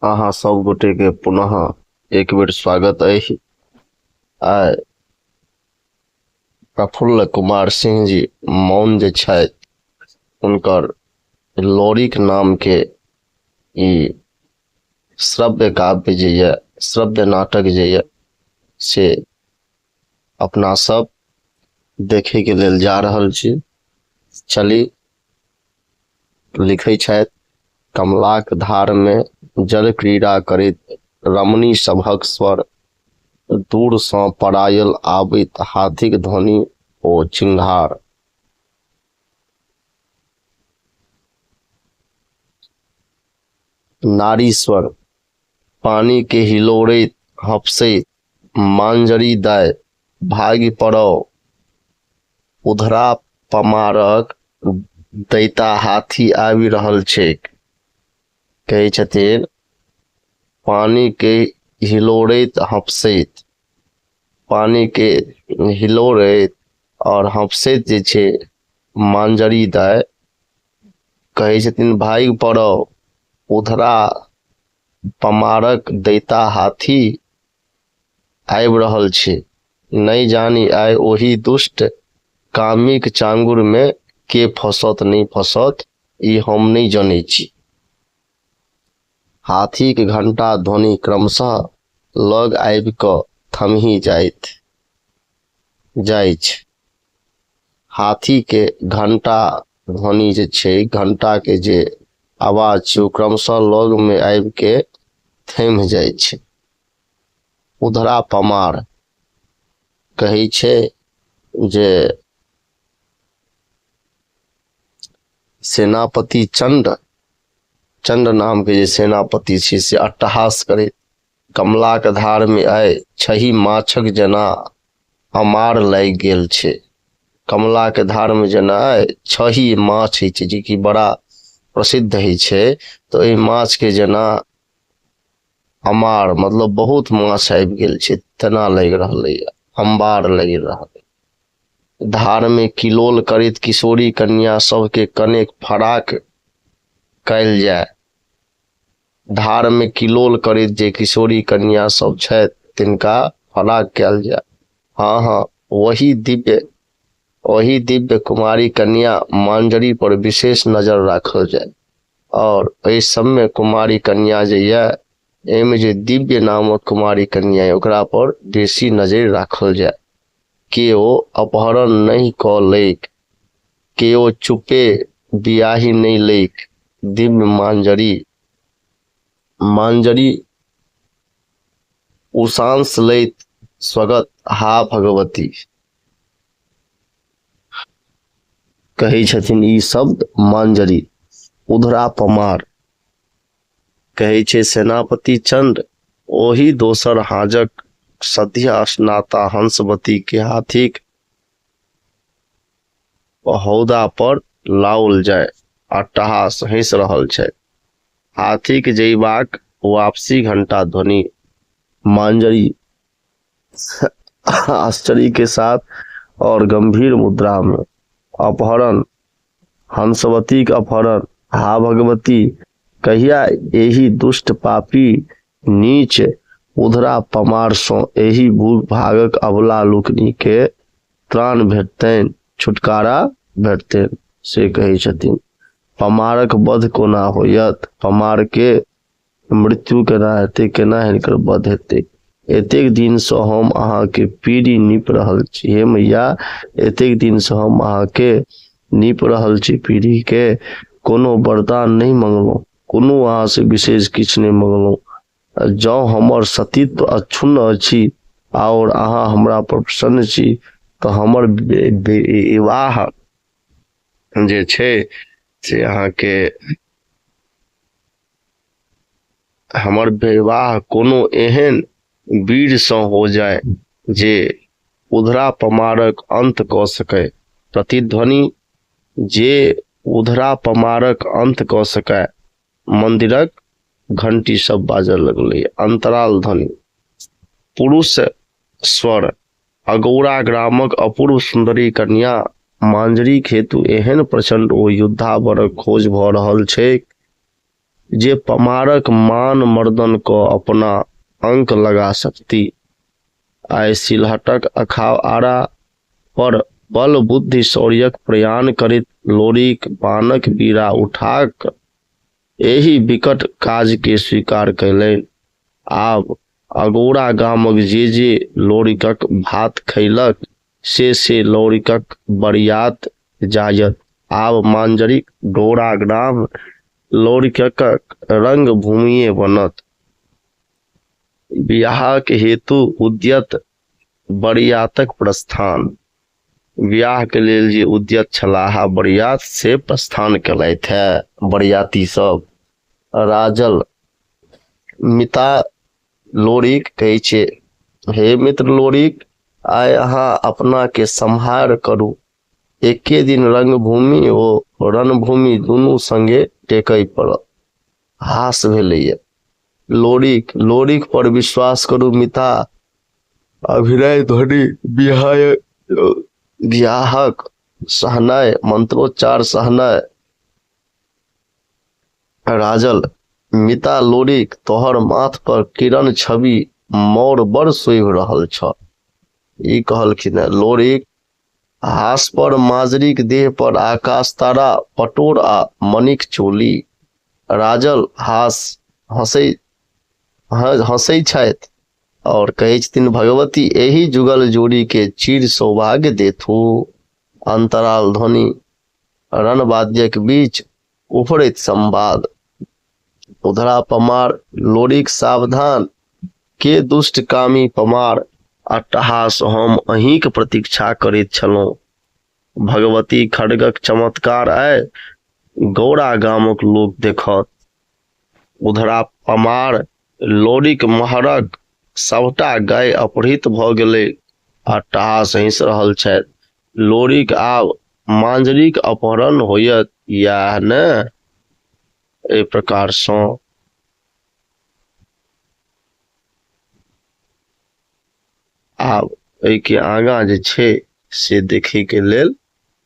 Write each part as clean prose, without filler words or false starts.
अहाँ सब गोटे के पुनः एक बेर स्वागत है। आइ प्रफुल्ल कुमार सिंह जी मौन जे छथि उनकर लोरिक नाम के ई श्रव्य काव्य जे ये श्रव्य नाटक जे ये से अपना सब देखे के लेल जा रहल छी। चली लिखै छथि कमलाक धार में जल क्रीड़ा करैत रमणी सभक स्वर दूर सँ परायल आबैत हाथीक ध्वनि ओ चिंगार। नारीश्वर पानी के हिलोड़ैत हफसैत मांजरी दाय भागि पड़ो उधरा पमारक दैता हाथी आबि रहल छैक। कहै छथिन पानी के हिलोड़ैत हफसैत, पानी के हिलोड़ैत और हफसैत जे छै मांजरी दाय कहै छथिन भागि पड़ो उधरा पमारक दैता हाथी आबि रहल छै। नहीं जानी आइ ओही दुष्ट कामिक चांगुर में के फसत नहीं फसत ई हम नहीं जानै छी। हाथी के घंटा ध्वनि क्रमशः लग आबि कऽ थमही जाइत छै। हाथी के घंटा ध्वनि जे छै, घंटा के जे आवाज छै, क्रमशः लग में आबि के थम जाइ छै। उधरा पमार कहै छै जे सेनापति चंड नाम के जे सेनापति छै से अट्टहास करैत कमला के धार में आए छही माछक जना अमार लागि गेल छै। कमला के धार में जेना आए छही माछ है जे कि बड़ा प्रसिद्ध है छै, तो ई माछ के जेना अमार मतलब बहुत माछ आबि गेल छै तेना लग रहलै, अंबार लग रहल। धार में किलोल करैत किशोरी कन्या सबके कनेक फराक कैल जाय। धार में किलोल करैत जे किशोरी कन्या सब छथि तिनका फराक कैल जाय। हाँ हाँ, वही दिव्य कुमारी कन्या मांजरी पर विशेष नजर राखल जाय और इस सब में कुमारी कन्या जे ये एमे जे दिव्य नामक कुमारी कन्या है ओकरा पर बेसी नजर राखल जाय। केओ अपहरण नहीं कऽ लैक, केओ चुपे बियाही नहीं लैक दिव्य मांजरी उसांस लैत स्वगत हा भगवती। कहै छथिन ई शब्द मांजरी। उधरा पमार कहै छै सेनापति चंड ओही दोसर हाजक सध्या स्नाता हंसवती के हाथीक हौदा पर लाओल जाय अट्टहास हंस रहल छै। हाथी के जइबाक वापसी घंटा ध्वनि मांजरी आश्चर्य के साथ और गंभीर मुद्रा में अपहरण हंसवती के अपहरण हा भगवती कहिया एही दुष्ट पापी नीच उधरा पमार सो एही भूभागक अबला लोकनि के त्राण भेटतनि, छुटकारा भेटतनि से कहै छथिन। पमारक वध कोना होयत, पमार के मृत्यु केना हेतै, केना हिनकर वध हेतै। एतेक दिन से हम अहाँ के पीढ़ी नीप रहल छी, हे मैया एतेक दिन से हम अहाँ के नीप रहल छी पीढ़ी के, कोनो वरदान नहीं मंगलहुँ, कोनो अहाँ से विशेष किछु नहीं मंगलहुँ। जँ हमर सतीत्व अक्षुण्ण अछि और अहाँ हमरा पर प्रसन्न छी तो हमर विवाह जे छै से अहाँ के हमर विवाह कोनो एहन वीर सँ हो जाए जे उधरा पमारक अंत कऽ सकै। प्रतिध्वनि जे उधरा पमारक अंत कऽ सकै। मंदिरक घंटी सब बाजऽ लगलै। अंतराल ध्वनि पुरुष स्वर अगौरा ग्रामक अपूर्व सुंदरी कन्या मांजरी हेतु एहन प्रचंड ओ युद्धावरक खोज भऽ रहल छै जे पमारक मान मर्दन को अपना अंक लगा सकती। आय सिलहटक अखाड़ा पर बल बुद्धि शौर्यक प्रयाण करैत लोरीक बाणक बीड़ा उठाक एहि विकट काज के स्वीकार कयलनि। आब अगोड़ा गामक जे लोरिकक भात खैलक से लोरिकक बरियात जायत। आब मांजरिक डोरा ग्राम लोरिकक रंग भूमिये बनत। बियाहक हेतु उद्यत बरियातक प्रस्थान। बियाह के लेल जे उद्यत छलाह बरियात से प्रस्थान केलथि है बरियाती सब। राजल मिता लोरिक कहै छै, हे मित्र लोरिक, आइ अहाँ अपना के सम्हार करू। एके दिन रंगभूमि ओ रणभूमि दुनू संगे टेकय पड़त। हास भेलैया। लोरिक पर विश्वास करू मिता। अभिनय ध्वनि बियाहक सहनाय मंत्रोच्चार सहनाय। राजल मिता लोरिक, तोहर माथ पर किरण छवि मोर बड़ शोभि रहल छ। ई कहलखिन लोरिक। हास पर माजरीक देह पर आकाश तारा पटोर आ मणिक चोली। राजल हंसै छथि और कहै छथिन, भगवती एही जुगल जोड़ी के चिर सौभाग्य देथु। अंतराल ध्वनि रणवाद्यक बीच उफरैत संवाद। उधरा पमार लोरिक सावधान, के दुष्ट कामी पमार, अट्टहास हम अहींक प्रतीक्षा करैत छलहुं। भगवती खड्गक चमत्कार आय गौड़ा गामक लोक देखत। उधरा पमार लोरिक महरक सबटा गाय अपहृत भ गेलै। अट्टहास हंसि रहल छथि। लोरिक आब मांजरीक अपहरण होयत इएह ने। एहि प्रकार सँ आब एहि के आगाँ जे छै से देखे के लेल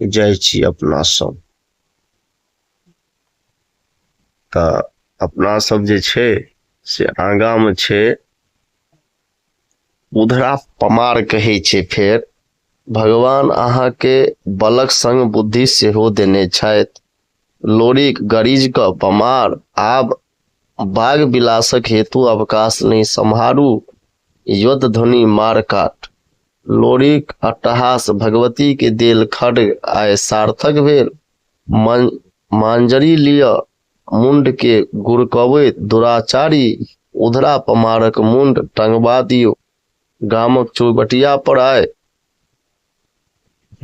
जाइ छी अपना सब। तऽ अपना सब जे छै से आगाँ में छै उधरा पमार कहै छै, फेर भगवान अहाँ के बलक संग बुद्धि सेहो देने छथि। लोरिक गरीज क पमार, आब बाग विलासक हेतु अवकाश नहीं सम्हारू। युद्ध ध्वनि मार काट। लोरिक अट्टहास, भगवती के देल खड्ग आय सार्थक भेल। मांजरी लिय मुंड के गुरकबैत दुराचारी। उधरा पमारक मुंड टंगबा दियो गामक चौबटिया पर आय।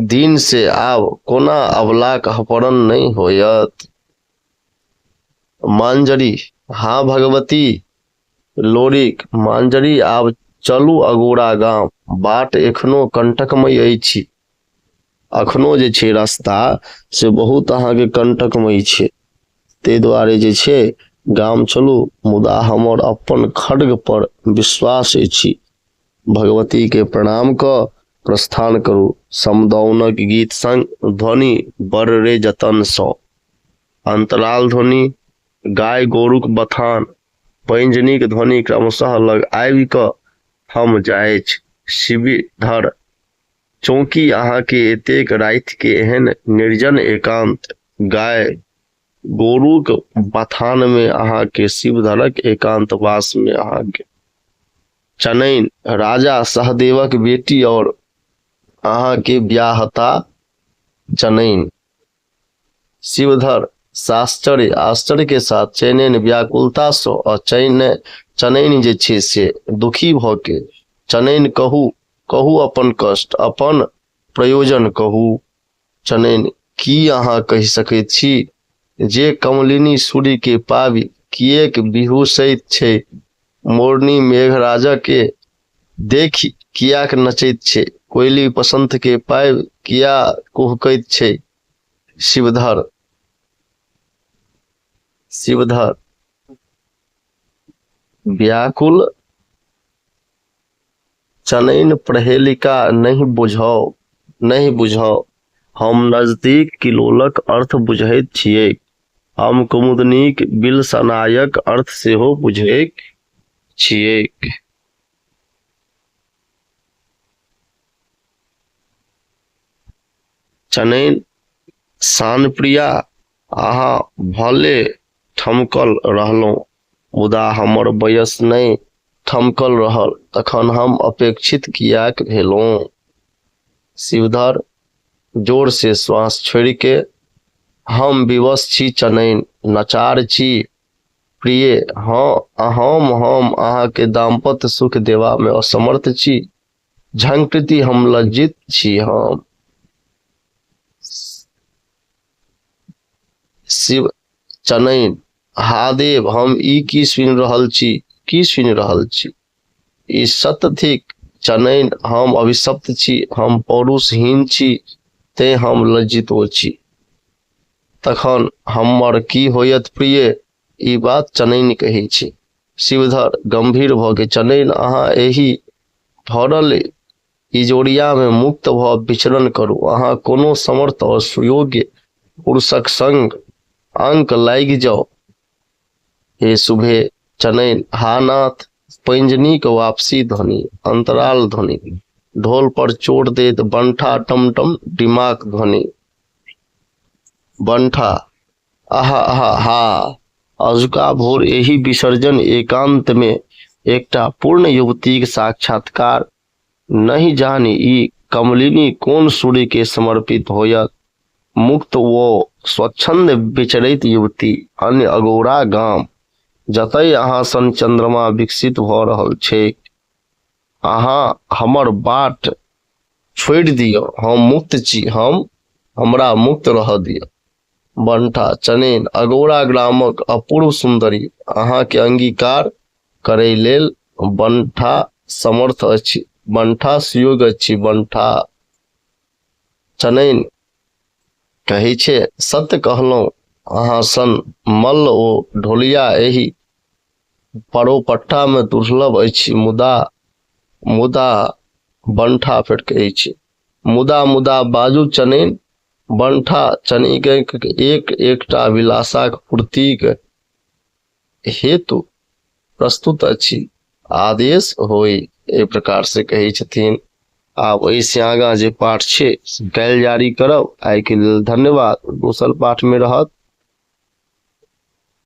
दिन से आब कोना अबलाक अपहरण नहीं होयत। मांजरी, हाँ भगवती। लोरिक, मांजरी आब चलू अगोड़ा गाम, बाट एखनो कंटकमय अछि। अखनो जे छै रास्ता से बहुत अहाँ के कंटकमय छै, ते दुआरे जे छै गाम चलू, मुदा हमर अपन खड्ग पर विश्वास अछि। भगवती के प्रणाम क प्रस्थान करू। समदौनक गीत संग ध्वनि बर्रे जतन सँ। अंतराल ध्वनि गाय गोरुक बथान। पैंजनिक ध्वनि क्रमशः लग आबि क हम जायछ। शिवधर चौकी अहाँ के एतेक राति के एहन निर्जन एकांत। गाय गोरुक बथान में अहाँ के शिवधरक एकांतवास में अहाँ के चनैन राजा सहदेवक बेटी और अहाँ के ब्याहता चनैन। शिवधर आश्चर्य के साथ चनैन व्याकुलता सँ और चनैन जे छै से दुखी भ के। चनैन कहू अपन कष्ट, अपन प्रयोजन कहू। चनैन, की अहाँ कहि सकैत छी जे कमलिनी सूर्य के पाबि किएक बिहुसैत छै। मोरनी मेघराजा के देखि कियाक नचैत छै। कोयली बसंत के पाबि किया कुहकैत छै। शिवधर व्याकुल। चनैन, प्रहेलिका नहीं बुझाओ। हम नजदीक किलोलक अर्थ बुझैत छियै। हम कुमुदनीक बिल सनायक अर्थ सेहो बुझैक छियैक। चनैन शानप्रिया अहाँ भले ठमकल रहलहुँ, मुदा हमर वयस नहि ठमकल रहल, तखन हम अपेक्षित कियाक भेलहुँ। शिवधर जोर से श्वास छोड़ि के, हम विवश छी चनैन, नचार छी प्रिय। हाँ, हम अहाँके दाम्पत्य सुख देवा में असमर्थ छी। झंकृति हम लज्जित छी। हम शिव चनैन हादेव हम ई की सुनि रहल छी, की सुनि रहल छी। ई सत्य थिक चनैन, हम अभिशप्त छी, हम पौरुषहीन छी, ते हम लज्जितो छी। तखन हमर की होयत प्रिय, ई बात चनैन कही छी। शिवधर गंभीर भ के, चनैन अहाँ एही भरल इजोरिया में मुक्त भ विचरण करू। अहाँ कोनो समर्थ और सुयोग्य पुरुषक संग अंक लागि जाओ। हे शुभे चनैन, हा नाथ। पैंजनीक वापसी ध्वनि, अंतराल ध्वनि, ढोल पर चोट देत बंठा टमटम डिमाक ध्वनि। बंठा आहा आहा हा। अजुका भोर एही विसर्जन एकांत में एकटा पूर्ण युवतीक साक्षात्कार। नहीं जानी ई कमलिनी कोन सूर्य के समर्पित होयत। मुक्त वो स्वच्छंद विचरैत युवती, अन्य अगोरा गाम जतय अहाँ सन चंद्रमा विकसित भ रहल छैक। अहाँ हमर बाट छोड़ि दियौ, हम मुक्त छी, हमरा मुक्त रह दियौ। बंठा चनैन अगोरा ग्रामक अपूर्व सुंदरी, अहाँ के अंगीकार करै लेल बंठा समर्थ अछि। बंठा सुयोग अछि। बंठा चनैन कहै छै, सत्य कहलहुँ, अहाँ सन मल्ल ओ ढोलिया एही परोपट्टा में दुर्लभ अछि। मुदा बंठा फेर कहै छै, मुदा बाजू चनैन। बंठा चनिक एकटा विलासाक पूर्तिक हेतु प्रस्तुत अछि। आदेश होय, एहि प्रकार से कहै छथिन। आब ऐसे आगा जे पाठ छै काल्हि जारी करब। आइ के लेल धन्यवाद। दोसर पाठ में रहत